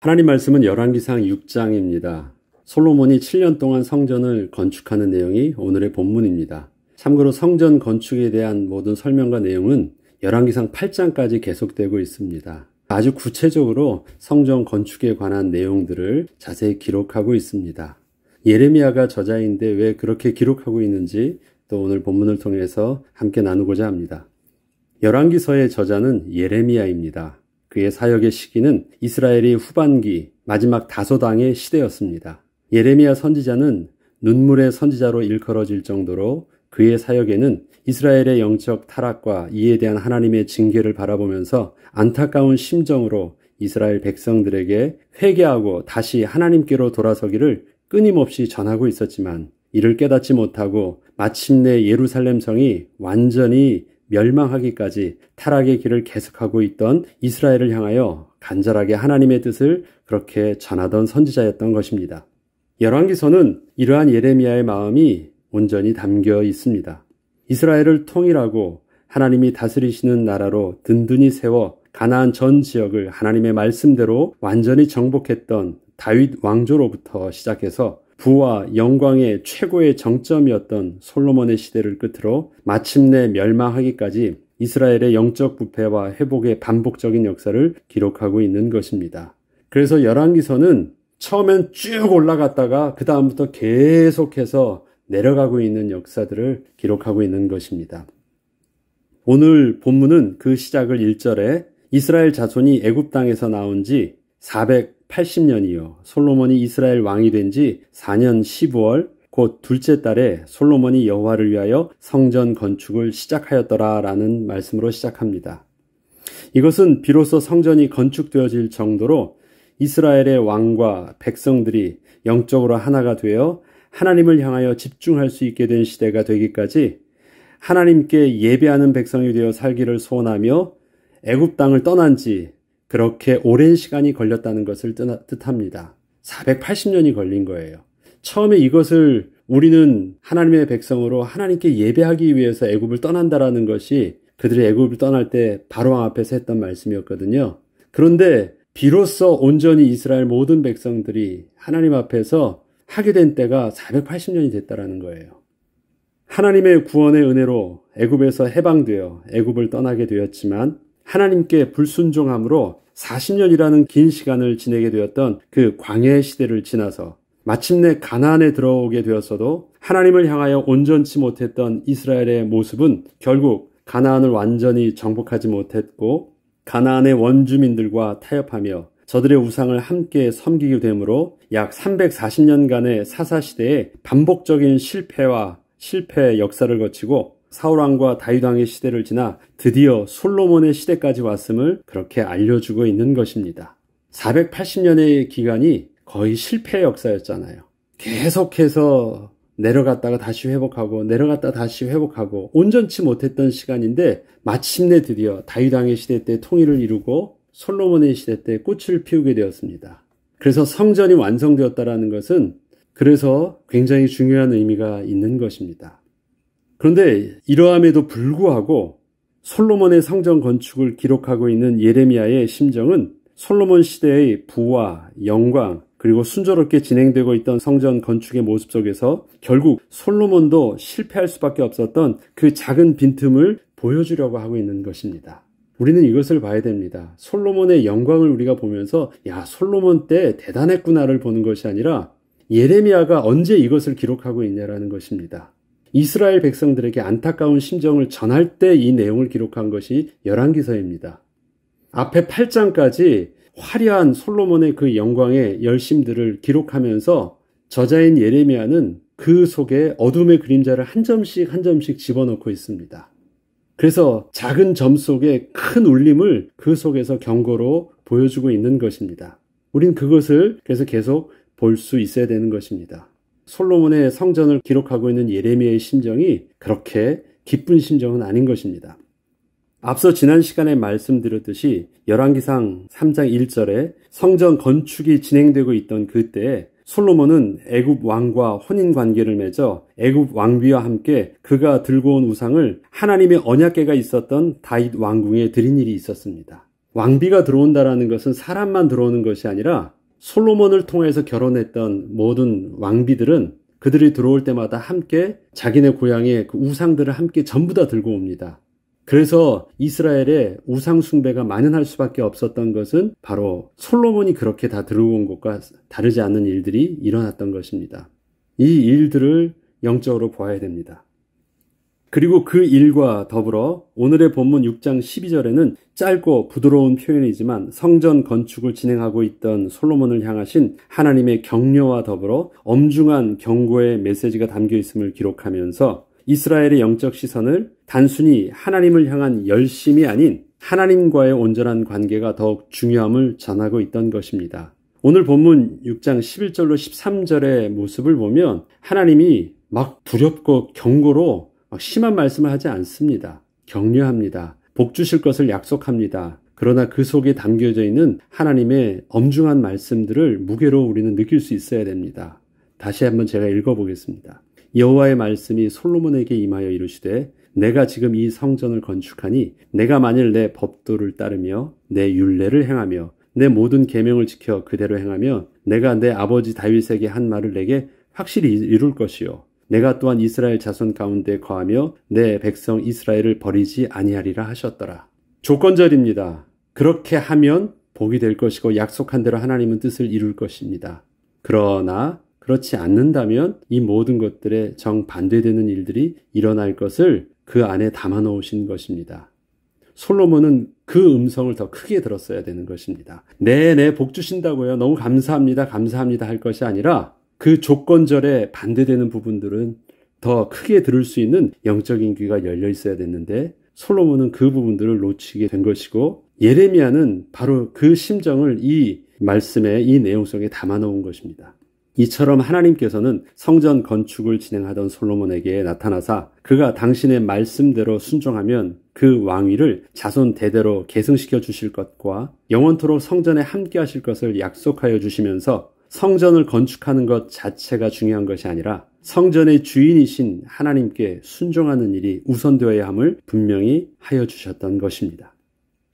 하나님 말씀은 열왕기상 6장입니다. 솔로몬이 7년 동안 성전을 건축하는 내용이 오늘의 본문입니다. 참고로 성전 건축에 대한 모든 설명과 내용은 열왕기상 8장까지 계속되고 있습니다. 아주 구체적으로 성전 건축에 관한 내용들을 자세히 기록하고 있습니다. 예레미야가 저자인데 왜 그렇게 기록하고 있는지 또 오늘 본문을 통해서 함께 나누고자 합니다. 열왕기서의 저자는 예레미야입니다. 그의 사역의 시기는 이스라엘이 후반기 마지막 다소당의 시대였습니다. 예레미야 선지자는 눈물의 선지자로 일컬어질 정도로 그의 사역에는 이스라엘의 영적 타락과 이에 대한 하나님의 징계를 바라보면서 안타까운 심정으로 이스라엘 백성들에게 회개하고 다시 하나님께로 돌아서기를 끊임없이 전하고 있었지만 이를 깨닫지 못하고 마침내 예루살렘 성이 완전히 멸망하기까지 타락의 길을 계속하고 있던 이스라엘을 향하여 간절하게 하나님의 뜻을 그렇게 전하던 선지자였던 것입니다. 열왕기서는 이러한 예레미야의 마음이 온전히 담겨 있습니다. 이스라엘을 통일하고 하나님이 다스리시는 나라로 든든히 세워 가나안 전 지역을 하나님의 말씀대로 완전히 정복했던 다윗 왕조로부터 시작해서 부와 영광의 최고의 정점이었던 솔로몬의 시대를 끝으로 마침내 멸망하기까지 이스라엘의 영적 부패와 회복의 반복적인 역사를 기록하고 있는 것입니다. 그래서 열왕기서는 처음엔 쭉 올라갔다가 그 다음부터 계속해서 내려가고 있는 역사들을 기록하고 있는 것입니다. 오늘 본문은 그 시작을 1절에 이스라엘 자손이 애굽 땅에서 나온 지 480년이요 솔로몬이 이스라엘 왕이 된 지 4년 15월 곧 둘째 달에 솔로몬이 여호와를 위하여 성전 건축을 시작하였더라라는 말씀으로 시작합니다. 이것은 비로소 성전이 건축되어질 정도로 이스라엘의 왕과 백성들이 영적으로 하나가 되어 하나님을 향하여 집중할 수 있게 된 시대가 되기까지 하나님께 예배하는 백성이 되어 살기를 소원하며 애굽 땅을 떠난 지 그렇게 오랜 시간이 걸렸다는 것을 뜻합니다. 480년이 걸린 거예요. 처음에 이것을 우리는 하나님의 백성으로 하나님께 예배하기 위해서 애굽을 떠난다라는 것이 그들이 애굽을 떠날 때 바로왕 앞에서 했던 말씀이었거든요. 그런데 비로소 온전히 이스라엘 모든 백성들이 하나님 앞에서 하게 된 때가 480년이 됐다라는 거예요. 하나님의 구원의 은혜로 애굽에서 해방되어 애굽을 떠나게 되었지만 하나님께 불순종함으로 40년이라는 긴 시간을 지내게 되었던 그 광야의 시대를 지나서 마침내 가나안에 들어오게 되었어도 하나님을 향하여 온전치 못했던 이스라엘의 모습은 결국 가나안을 완전히 정복하지 못했고 가나안의 원주민들과 타협하며 저들의 우상을 함께 섬기게 되므로 약 340년간의 사사시대에 반복적인 실패 역사를 거치고 사울왕과 다윗왕의 시대를 지나 드디어 솔로몬의 시대까지 왔음을 그렇게 알려주고 있는 것입니다. 480년의 기간이 거의 실패의 역사였잖아요. 계속해서 내려갔다가 다시 회복하고 내려갔다가 다시 회복하고 온전치 못했던 시간인데 마침내 드디어 다윗왕의 시대 때 통일을 이루고 솔로몬의 시대 때 꽃을 피우게 되었습니다. 그래서 성전이 완성되었다라는 것은 그래서 굉장히 중요한 의미가 있는 것입니다. 그런데 이러함에도 불구하고 솔로몬의 성전 건축을 기록하고 있는 예레미야의 심정은 솔로몬 시대의 부와 영광 그리고 순조롭게 진행되고 있던 성전 건축의 모습 속에서 결국 솔로몬도 실패할 수밖에 없었던 그 작은 빈틈을 보여주려고 하고 있는 것입니다. 우리는 이것을 봐야 됩니다. 솔로몬의 영광을 우리가 보면서 야 솔로몬 때 대단했구나를 보는 것이 아니라 예레미야가 언제 이것을 기록하고 있냐라는 것입니다. 이스라엘 백성들에게 안타까운 심정을 전할 때 이 내용을 기록한 것이 열왕기서입니다. 앞에 8장까지 화려한 솔로몬의 그 영광의 열심들을 기록하면서 저자인 예레미야는 그 속에 어둠의 그림자를 한 점씩 한 점씩 집어넣고 있습니다. 그래서 작은 점 속에 큰 울림을 그 속에서 경고로 보여주고 있는 것입니다. 우린 그것을 그래서 계속 볼 수 있어야 되는 것입니다. 솔로몬의 성전을 기록하고 있는 예레미야의 심정이 그렇게 기쁜 심정은 아닌 것입니다. 앞서 지난 시간에 말씀드렸듯이 열왕기상 3장 1절에 성전 건축이 진행되고 있던 그때에 솔로몬은 애굽 왕과 혼인 관계를 맺어 애굽 왕비와 함께 그가 들고 온 우상을 하나님의 언약궤가 있었던 다윗 왕궁에 드린 일이 있었습니다. 왕비가 들어온다라는 것은 사람만 들어오는 것이 아니라 솔로몬을 통해서 결혼했던 모든 왕비들은 그들이 들어올 때마다 함께 자기네 고향의 그 우상들을 함께 전부 다 들고 옵니다. 그래서 이스라엘의 우상 숭배가 만연할 수밖에 없었던 것은 바로 솔로몬이 그렇게 다 들어온 것과 다르지 않는 일들이 일어났던 것입니다. 이 일들을 영적으로 보아야 됩니다. 그리고 그 일과 더불어 오늘의 본문 6장 12절에는 짧고 부드러운 표현이지만 성전 건축을 진행하고 있던 솔로몬을 향하신 하나님의 격려와 더불어 엄중한 경고의 메시지가 담겨 있음을 기록하면서 이스라엘의 영적 시선을 단순히 하나님을 향한 열심이 아닌 하나님과의 온전한 관계가 더욱 중요함을 전하고 있던 것입니다. 오늘 본문 6장 11절로 13절의 모습을 보면 하나님이 막 두렵고 경고로 막 심한 말씀을 하지 않습니다. 격려합니다. 복 주실 것을 약속합니다. 그러나 그 속에 담겨져 있는 하나님의 엄중한 말씀들을 무게로 우리는 느낄 수 있어야 됩니다. 다시 한번 제가 읽어보겠습니다. 여호와의 말씀이 솔로몬에게 임하여 이르시되 내가 지금 이 성전을 건축하니 내가 만일 내 법도를 따르며 내 율례를 행하며 내 모든 계명을 지켜 그대로 행하며 내가 내 아버지 다윗에게 한 말을 내게 확실히 이룰 것이요 내가 또한 이스라엘 자손 가운데 거하며 내 백성 이스라엘을 버리지 아니하리라 하셨더라. 조건절입니다. 그렇게 하면 복이 될 것이고 약속한 대로 하나님은 뜻을 이룰 것입니다. 그러나 그렇지 않는다면 이 모든 것들에 정반대되는 일들이 일어날 것을 그 안에 담아 놓으신 것입니다. 솔로몬은 그 음성을 더 크게 들었어야 되는 것입니다. 네, 복 주신다고요. 너무 감사합니다. 감사합니다 할 것이 아니라 그 조건절에 반대되는 부분들은 더 크게 들을 수 있는 영적인 귀가 열려 있어야 됐는데 솔로몬은 그 부분들을 놓치게 된 것이고 예레미야는 바로 그 심정을 이 말씀의 이 내용 속에 담아 놓은 것입니다. 이처럼 하나님께서는 성전 건축을 진행하던 솔로몬에게 나타나사 그가 당신의 말씀대로 순종하면 그 왕위를 자손 대대로 계승시켜 주실 것과 영원토록 성전에 함께 하실 것을 약속하여 주시면서 성전을 건축하는 것 자체가 중요한 것이 아니라 성전의 주인이신 하나님께 순종하는 일이 우선되어야 함을 분명히 하여 주셨던 것입니다.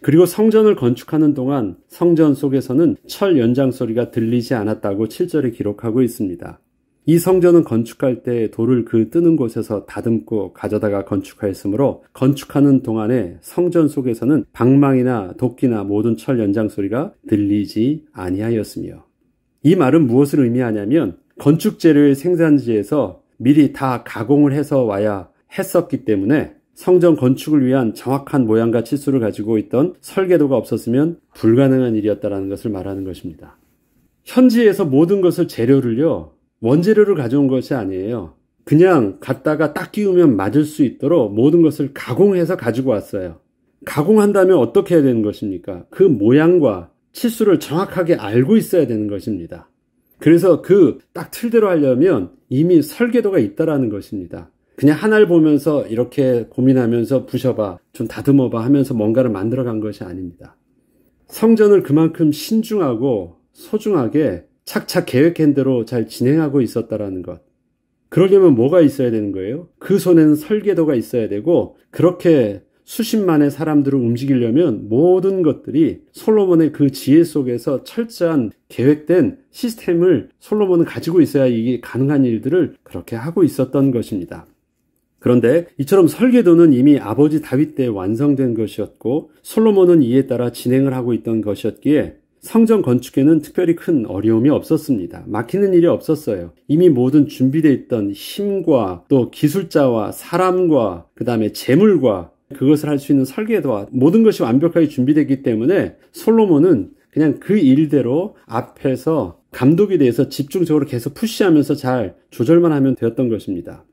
그리고 성전을 건축하는 동안 성전 속에서는 철 연장 소리가 들리지 않았다고 7절에 기록하고 있습니다. 이 성전은 건축할 때 돌을 그 뜨는 곳에서 다듬고 가져다가 건축하였으므로 건축하는 동안에 성전 속에서는 방망이나 도끼나 모든 철 연장 소리가 들리지 아니하였으며 이 말은 무엇을 의미하냐면 건축 재료의 생산지에서 미리 다 가공을 해서 와야 했었기 때문에 성전 건축을 위한 정확한 모양과 치수를 가지고 있던 설계도가 없었으면 불가능한 일이었다는 것을 말하는 것입니다. 현지에서 모든 것을 재료를요, 원재료를 가져온 것이 아니에요. 그냥 갖다가 딱 끼우면 맞을 수 있도록 모든 것을 가공해서 가지고 왔어요. 가공한다면 어떻게 해야 되는 것입니까? 그 모양과 치수를 정확하게 알고 있어야 되는 것입니다. 그래서 그 딱 틀대로 하려면 이미 설계도가 있다라는 것입니다. 그냥 하나를 보면서 이렇게 고민하면서 부셔봐, 좀 다듬어봐 하면서 뭔가를 만들어간 것이 아닙니다. 성전을 그만큼 신중하고 소중하게 착착 계획한 대로 잘 진행하고 있었다라는 것. 그러려면 뭐가 있어야 되는 거예요? 그 손에는 설계도가 있어야 되고 그렇게 수십만의 사람들을 움직이려면 모든 것들이 솔로몬의 그 지혜 속에서 철저한 계획된 시스템을 솔로몬은 가지고 있어야 이게 가능한 일들을 그렇게 하고 있었던 것입니다. 그런데 이처럼 설계도는 이미 아버지 다윗 때 완성된 것이었고 솔로몬은 이에 따라 진행을 하고 있던 것이었기에 성전 건축에는 특별히 큰 어려움이 없었습니다. 막히는 일이 없었어요. 이미 모든 준비되어 있던 힘과 또 기술자와 사람과 그 다음에 재물과 그것을 할 수 있는 설계도와 모든 것이 완벽하게 준비되기 때문에 솔로몬은 그냥 그 일대로 앞에서 감독에 대해서 집중적으로 계속 푸시하면서 잘 조절만 하면 되었던 것입니다.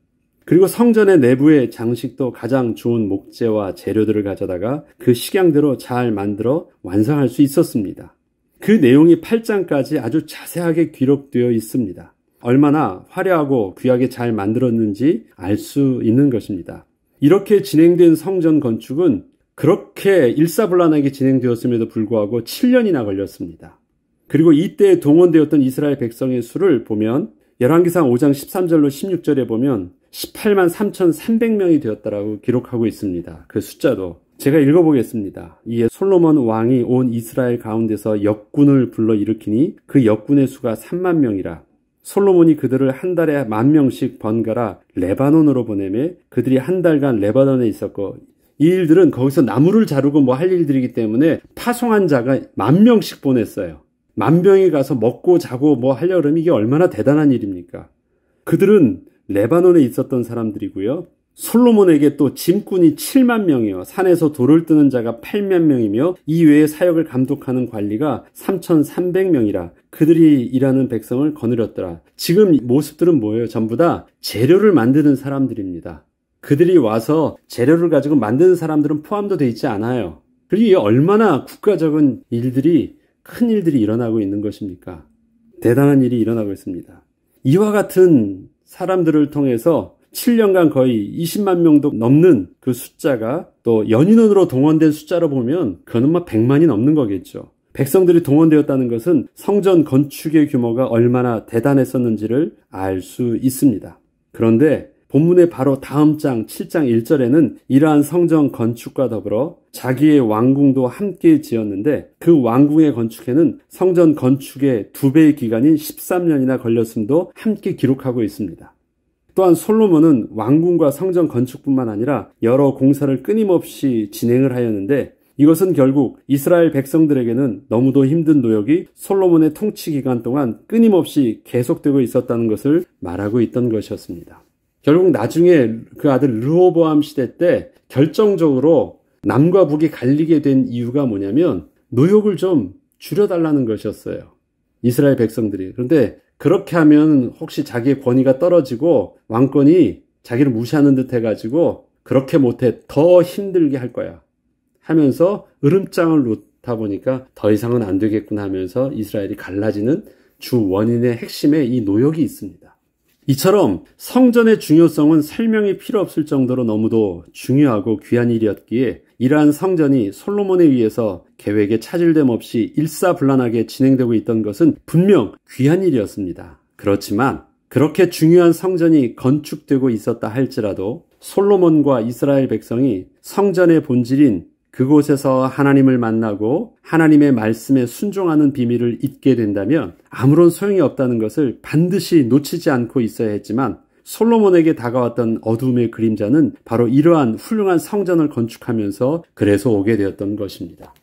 그리고 성전의 내부의 장식도 가장 좋은 목재와 재료들을 가져다가 그 식양대로 잘 만들어 완성할 수 있었습니다. 그 내용이 8장까지 아주 자세하게 기록되어 있습니다. 얼마나 화려하고 귀하게 잘 만들었는지 알 수 있는 것입니다. 이렇게 진행된 성전 건축은 그렇게 일사불란하게 진행되었음에도 불구하고 7년이나 걸렸습니다. 그리고 이때 동원되었던 이스라엘 백성의 수를 보면 열왕기상 5장 13절로 16절에 보면 18만 3,300명이 되었다라고 기록하고 있습니다. 그 숫자도. 제가 읽어보겠습니다. 이에 솔로몬 왕이 온 이스라엘 가운데서 역군을 불러 일으키니 그 역군의 수가 3만 명이라. 솔로몬이 그들을 한 달에 10,000명씩 번갈아 레바논으로 보내매 그들이 한 달간 레바논에 있었고, 이 일들은 거기서 나무를 자르고 뭐 할 일들이기 때문에 파송한 자가 10,000명씩 보냈어요. 10,000명이 가서 먹고 자고 뭐 하려고 그러면 이게 얼마나 대단한 일입니까? 그들은 레바논에 있었던 사람들이고요. 솔로몬에게 또 짐꾼이 7만 명이요. 산에서 돌을 뜨는 자가 8만 명이며 이 외에 사역을 감독하는 관리가 3,300명이라. 그들이 일하는 백성을 거느렸더라. 지금 모습들은 뭐예요? 전부 다 재료를 만드는 사람들입니다. 그들이 와서 재료를 가지고 만드는 사람들은 포함도 돼 있지 않아요. 그리고 이게 얼마나 국가적인 일들이, 큰 일들이 일어나고 있는 것입니까? 대단한 일이 일어나고 있습니다. 이와 같은 사람들을 통해서 7년간 거의 20만 명도 넘는 그 숫자가 또 연인원으로 동원된 숫자로 보면 그거는 막 100만이 넘는 거겠죠. 백성들이 동원되었다는 것은 성전 건축의 규모가 얼마나 대단했었는지를 알 수 있습니다. 그런데 본문의 바로 다음 장 7장 1절에는 이러한 성전 건축과 더불어 자기의 왕궁도 함께 지었는데 그 왕궁의 건축에는 성전 건축의 2배의 기간인 13년이나 걸렸음도 함께 기록하고 있습니다. 또한 솔로몬은 왕궁과 성전 건축뿐만 아니라 여러 공사를 끊임없이 진행을 하였는데 이것은 결국 이스라엘 백성들에게는 너무도 힘든 노역이 솔로몬의 통치 기간 동안 끊임없이 계속되고 있었다는 것을 말하고 있던 것이었습니다. 결국 나중에 그 아들 르호보암 시대 때 결정적으로 남과 북이 갈리게 된 이유가 뭐냐면 노역을 좀 줄여달라는 것이었어요. 이스라엘 백성들이. 그런데 그렇게 하면 혹시 자기의 권위가 떨어지고 왕권이 자기를 무시하는 듯 해가지고 그렇게 못해 더 힘들게 할 거야 하면서 으름장을 놓다 보니까 더 이상은 안 되겠구나 하면서 이스라엘이 갈라지는 주 원인의 핵심에 이 노역이 있습니다. 이처럼 성전의 중요성은 설명이 필요 없을 정도로 너무도 중요하고 귀한 일이었기에 이러한 성전이 솔로몬에 의해서 계획에 차질됨 없이 일사불란하게 진행되고 있던 것은 분명 귀한 일이었습니다. 그렇지만 그렇게 중요한 성전이 건축되고 있었다 할지라도 솔로몬과 이스라엘 백성이 성전의 본질인 그곳에서 하나님을 만나고 하나님의 말씀에 순종하는 비밀을 잊게 된다면 아무런 소용이 없다는 것을 반드시 놓치지 않고 있어야 했지만 솔로몬에게 다가왔던 어둠의 그림자는 바로 이러한 훌륭한 성전을 건축하면서 그래서 오게 되었던 것입니다.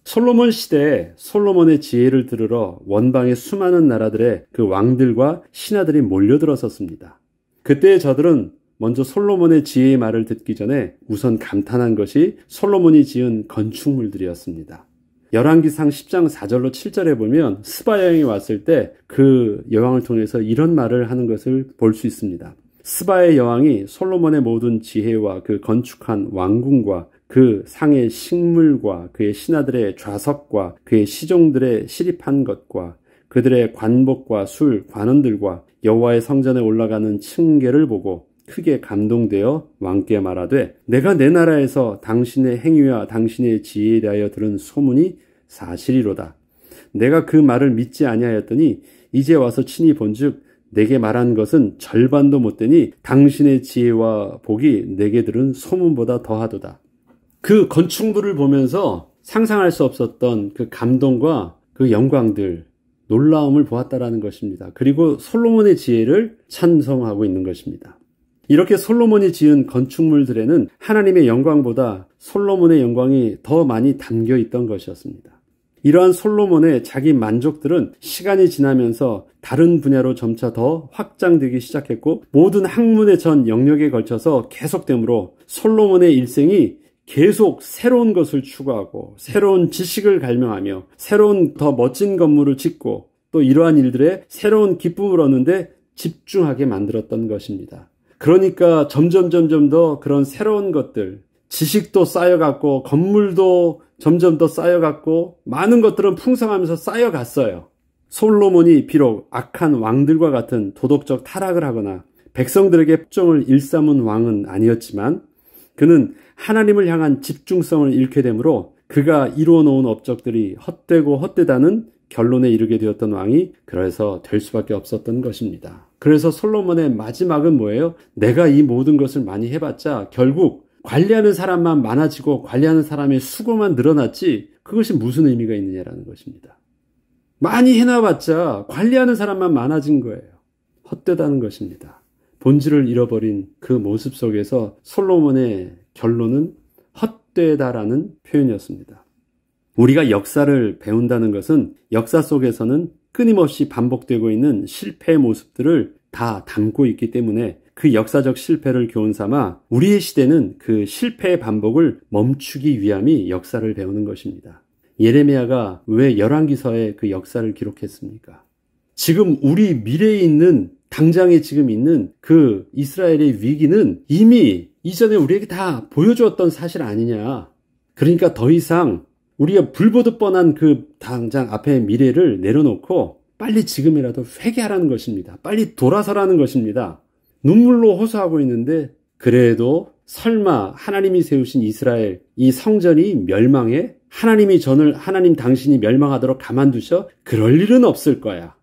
솔로몬 시대에 솔로몬의 지혜를 들으러 원방의 수많은 나라들의 그 왕들과 신하들이 몰려들었었습니다. 그때의 저들은 먼저 솔로몬의 지혜의 말을 듣기 전에 우선 감탄한 것이 솔로몬이 지은 건축물들이었습니다. 열왕기상 10장 4절로 7절에 보면 스바 여왕이 왔을 때 그 여왕을 통해서 이런 말을 하는 것을 볼 수 있습니다. 스바의 여왕이 솔로몬의 모든 지혜와 그 건축한 왕궁과 그 상의 식물과 그의 신하들의 좌석과 그의 시종들의 시립한 것과 그들의 관복과 술, 관원들과 여호와의 성전에 올라가는 층계를 보고 크게 감동되어 왕께 말하되 내가 내 나라에서 당신의 행위와 당신의 지혜에 대하여 들은 소문이 사실이로다. 내가 그 말을 믿지 아니하였더니 이제 와서 친히 본즉 내게 말한 것은 절반도 못되니 당신의 지혜와 복이 내게 들은 소문보다 더하도다. 그 건축물을 보면서 상상할 수 없었던 그 감동과 그 영광들, 놀라움을 보았다라는 것입니다. 그리고 솔로몬의 지혜를 찬송하고 있는 것입니다. 이렇게 솔로몬이 지은 건축물들에는 하나님의 영광보다 솔로몬의 영광이 더 많이 담겨 있던 것이었습니다. 이러한 솔로몬의 자기 만족들은 시간이 지나면서 다른 분야로 점차 더 확장되기 시작했고 모든 학문의 전 영역에 걸쳐서 계속되므로 솔로몬의 일생이 계속 새로운 것을 추구하고 새로운 지식을 갈명하며 새로운 더 멋진 건물을 짓고 또 이러한 일들에 새로운 기쁨을 얻는데 집중하게 만들었던 것입니다. 그러니까 점점 더 그런 새로운 것들, 지식도 쌓여갔고 건물도 점점 더 쌓여갔고 많은 것들은 풍성하면서 쌓여갔어요. 솔로몬이 비록 악한 왕들과 같은 도덕적 타락을 하거나 백성들에게 폭정을 일삼은 왕은 아니었지만 그는 하나님을 향한 집중성을 잃게 되므로 그가 이루어 놓은 업적들이 헛되고 헛되다는 결론에 이르게 되었던 왕이 그래서 될 수밖에 없었던 것입니다. 그래서 솔로몬의 마지막은 뭐예요? 내가 이 모든 것을 많이 해봤자 결국 관리하는 사람만 많아지고 관리하는 사람의 수고만 늘어났지 그것이 무슨 의미가 있느냐라는 것입니다. 많이 해놔봤자 관리하는 사람만 많아진 거예요. 헛되다는 것입니다. 본질을 잃어버린 그 모습 속에서 솔로몬의 결론은 헛되다라는 표현이었습니다. 우리가 역사를 배운다는 것은 역사 속에서는 끊임없이 반복되고 있는 실패의 모습들을 다 담고 있기 때문에 그 역사적 실패를 교훈 삼아 우리의 시대는 그 실패의 반복을 멈추기 위함이 역사를 배우는 것입니다. 예레미야가 왜 열왕기서에 그 역사를 기록했습니까? 지금 우리 미래에 있는 당장에 지금 있는 그 이스라엘의 위기는 이미 이전에 우리에게 다 보여주었던 사실 아니냐. 그러니까 더 이상 우리가 불보듯 뻔한 그 당장 앞의 미래를 내려놓고 빨리 지금이라도 회개하라는 것입니다. 빨리 돌아서라는 것입니다. 눈물로 호소하고 있는데 그래도 설마 하나님이 세우신 이스라엘 이 성전이 멸망해? 하나님 당신이 멸망하도록 가만두셔? 그럴 일은 없을 거야.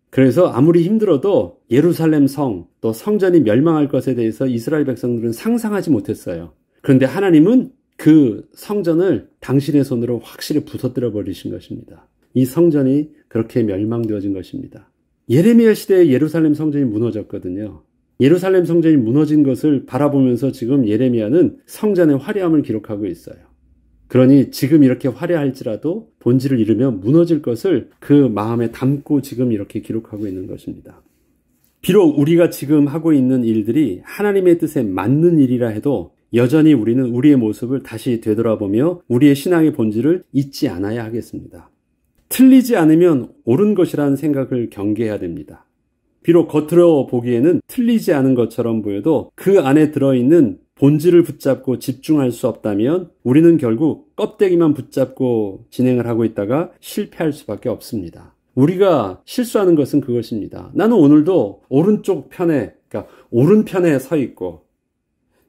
그래서 아무리 힘들어도 예루살렘 성, 또 성전이 멸망할 것에 대해서 이스라엘 백성들은 상상하지 못했어요. 그런데 하나님은 그 성전을 당신의 손으로 확실히 부서뜨려 버리신 것입니다. 이 성전이 그렇게 멸망되어진 것입니다. 예레미야 시대에 예루살렘 성전이 무너졌거든요. 예루살렘 성전이 무너진 것을 바라보면서 지금 예레미야는 성전의 화려함을 기록하고 있어요. 그러니 지금 이렇게 화려할지라도 본질을 잃으면 무너질 것을 그 마음에 담고 지금 이렇게 기록하고 있는 것입니다. 비록 우리가 지금 하고 있는 일들이 하나님의 뜻에 맞는 일이라 해도 여전히 우리는 우리의 모습을 다시 되돌아보며 우리의 신앙의 본질을 잊지 않아야 하겠습니다. 틀리지 않으면 옳은 것이라는 생각을 경계해야 됩니다. 비록 겉으로 보기에는 틀리지 않은 것처럼 보여도 그 안에 들어있는 본질을 붙잡고 집중할 수 없다면 우리는 결국 껍데기만 붙잡고 진행을 하고 있다가 실패할 수밖에 없습니다. 우리가 실수하는 것은 그것입니다. 나는 오늘도 오른쪽 편에, 그러니까 오른편에 서 있고,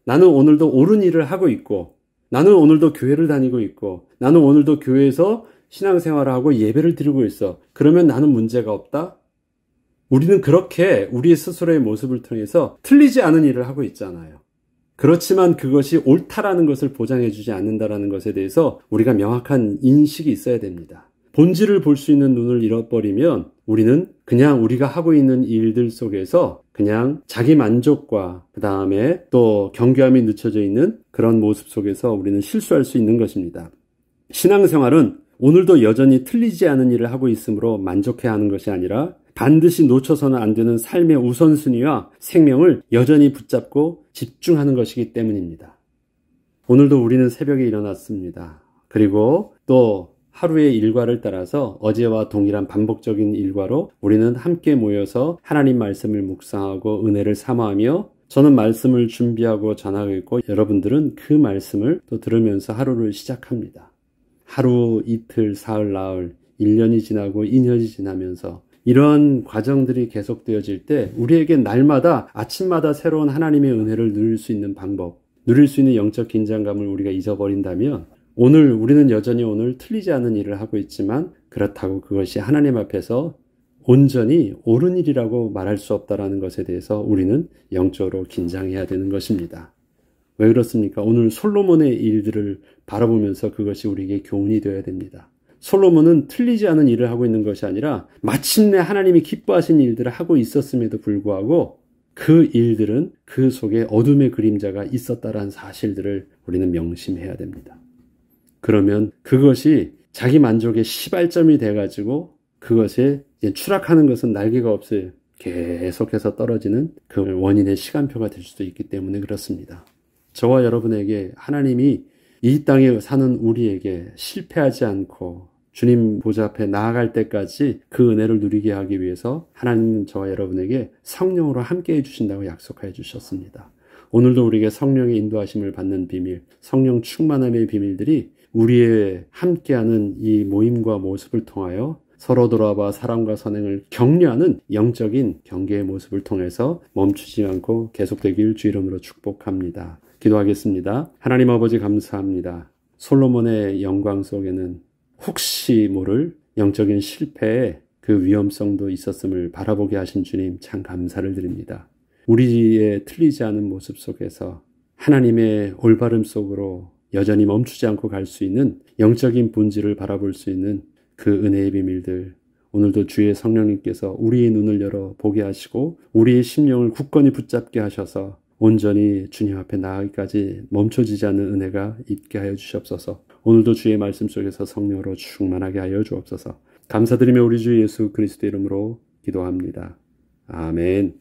나는 오늘도 옳은 일을 하고 있고, 나는 오늘도 교회를 다니고 있고, 나는 오늘도 교회에서 신앙생활을 하고 예배를 드리고 있어. 그러면 나는 문제가 없다? 우리는 그렇게 우리 스스로의 모습을 통해서 틀리지 않은 일을 하고 있잖아요. 그렇지만 그것이 옳다라는 것을 보장해주지 않는다라는 것에 대해서 우리가 명확한 인식이 있어야 됩니다. 본질을 볼 수 있는 눈을 잃어버리면 우리는 그냥 우리가 하고 있는 일들 속에서 그냥 자기 만족과 그 다음에 또 경계함이 늦춰져 있는 그런 모습 속에서 우리는 실수할 수 있는 것입니다. 신앙생활은 오늘도 여전히 틀리지 않은 일을 하고 있으므로 만족해야 하는 것이 아니라 반드시 놓쳐서는 안 되는 삶의 우선순위와 생명을 여전히 붙잡고 집중하는 것이기 때문입니다. 오늘도 우리는 새벽에 일어났습니다. 그리고 또 하루의 일과를 따라서 어제와 동일한 반복적인 일과로 우리는 함께 모여서 하나님 말씀을 묵상하고 은혜를 사모하며 저는 말씀을 준비하고 전하고 있고 여러분들은 그 말씀을 또 들으면서 하루를 시작합니다. 하루, 이틀, 사흘, 나흘, 1년이 지나고 2년이 지나면서 이런 과정들이 계속되어질 때 우리에게 날마다 아침마다 새로운 하나님의 은혜를 누릴 수 있는 방법, 누릴 수 있는 영적 긴장감을 우리가 잊어버린다면 오늘 우리는 여전히 오늘 틀리지 않은 일을 하고 있지만 그렇다고 그것이 하나님 앞에서 온전히 옳은 일이라고 말할 수 없다는 것에 대해서 우리는 영적으로 긴장해야 되는 것입니다. 왜 그렇습니까? 오늘 솔로몬의 일들을 바라보면서 그것이 우리에게 교훈이 되어야 됩니다. 솔로몬은 틀리지 않은 일을 하고 있는 것이 아니라 마침내 하나님이 기뻐하신 일들을 하고 있었음에도 불구하고 그 일들은 그 속에 어둠의 그림자가 있었다라는 사실들을 우리는 명심해야 됩니다. 그러면 그것이 자기 만족의 시발점이 돼가지고 그것에 추락하는 것은 날개가 없이 계속해서 떨어지는 그 원인의 시간표가 될 수도 있기 때문에 그렇습니다. 저와 여러분에게 하나님이 이 땅에 사는 우리에게 실패하지 않고 주님 보좌 앞에 나아갈 때까지 그 은혜를 누리게 하기 위해서 하나님은 저와 여러분에게 성령으로 함께해 주신다고 약속해 주셨습니다. 오늘도 우리에게 성령의 인도하심을 받는 비밀, 성령 충만함의 비밀들이 우리의 함께하는 이 모임과 모습을 통하여 서로 돌아봐 사랑과 선행을 격려하는 영적인 경계의 모습을 통해서 멈추지 않고 계속되길 주 이름으로 축복합니다. 기도하겠습니다. 하나님 아버지 감사합니다. 솔로몬의 영광 속에는 혹시 모를 영적인 실패의 그 위험성도 있었음을 바라보게 하신 주님 참 감사를 드립니다. 우리의 틀리지 않은 모습 속에서 하나님의 올바름 속으로 여전히 멈추지 않고 갈 수 있는 영적인 본질을 바라볼 수 있는 그 은혜의 비밀들, 오늘도 주의 성령님께서 우리의 눈을 열어 보게 하시고 우리의 심령을 굳건히 붙잡게 하셔서 온전히 주님 앞에 나아가기까지 멈춰지지 않는 은혜가 있게 하여 주시옵소서. 오늘도 주의 말씀 속에서 성령으로 충만하게 하여 주옵소서. 감사드리며 우리 주 예수 그리스도 이름으로 기도합니다. 아멘.